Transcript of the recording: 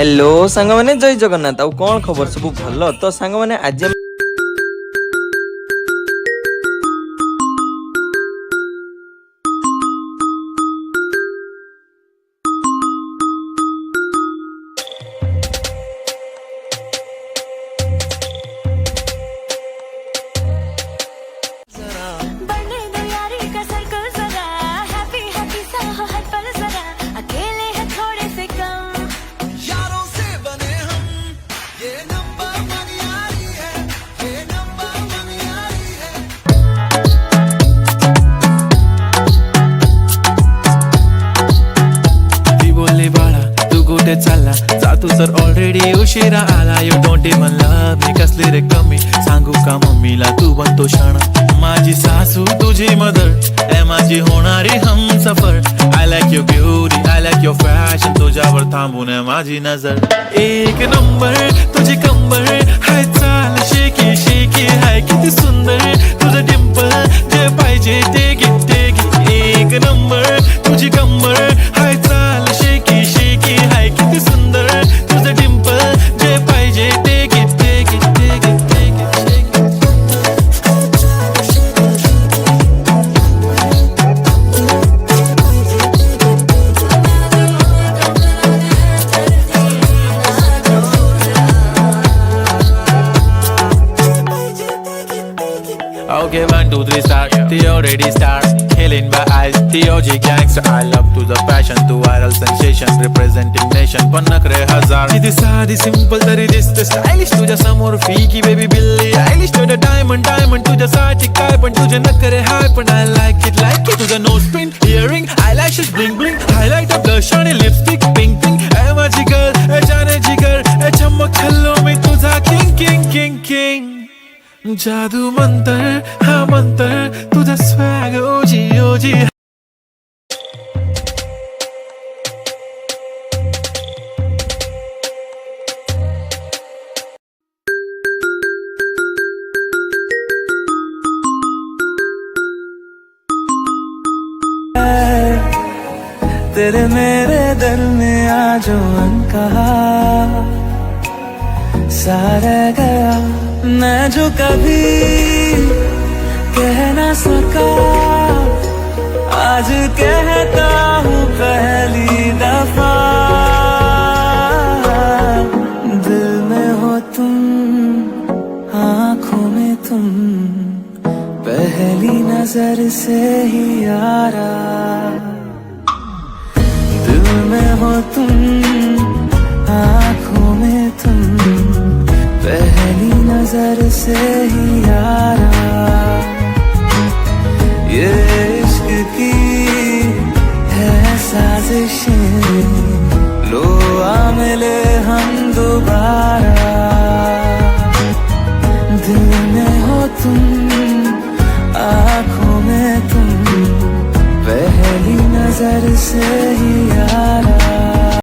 Hello सांग मैंने जय जगन्नाथ आउ कौन खबर सब भल तो सांग मैंने आज चालला जा तू जर ऑलरेडी उशिरा आला. You don't even love me कसली रे कमी सांगू का मम्मीला तू बनतो शाणा. माझी सासू तुझी मदर ए माझी होणारी Humsafar. I like your beauty I like your fashion तुझ्यावर थांबून माझी नजर. एक नंबर तुझी कंबर हाय चाल शेकी शेकी हाय किती सुंदर तुझं डिंपल जे पाहिजे ते घे ते घे. एक नंबर तुझी कंबर हाय चाल शेकी शेकी हाय किती सुंदर तुझं डिंपल जे पाहिजे ते घे ते घे ते घे ते घे. Okay, 1, 2, 3 start. The already start. Killing by eyes. The OG gangster. I love to the passion. To viral sensation. Representing nation. पण नखरे हजार. किती साधी simple तरी दिसते stylish. तुझ्या समोर फीकी baby बिल्ली आयलिश. तुझं diamond diamond तुझ्यासाठी काय पण तुझे नखरे हाय पण I like it तुझं nose pin earring eyelashes bling bling highlight of blush आणि lipstick pink pink. ए माझी girl ए जाने जिगर ए चमक छल्लो मी तुझा king king king king. जादू मंतर हा मंतर तुझा स्वॅग ओजी ओजी. तेरे मेरे दरमियां जो अनकहा सारे गया मैं जो कभी कह ना सका आज कहता हूँ पहली दफा. दिल में हो तुम आँखों में तुम पहली नजर से ही यारा. दिल में हो तुम आँखों में तुम पहली नजर से ही यारा. ये इश्क की है साजिशें लो आ मिले हम दोबारा. दिल में हो तुम आँखों में तुम पहली नजर से ही यारा.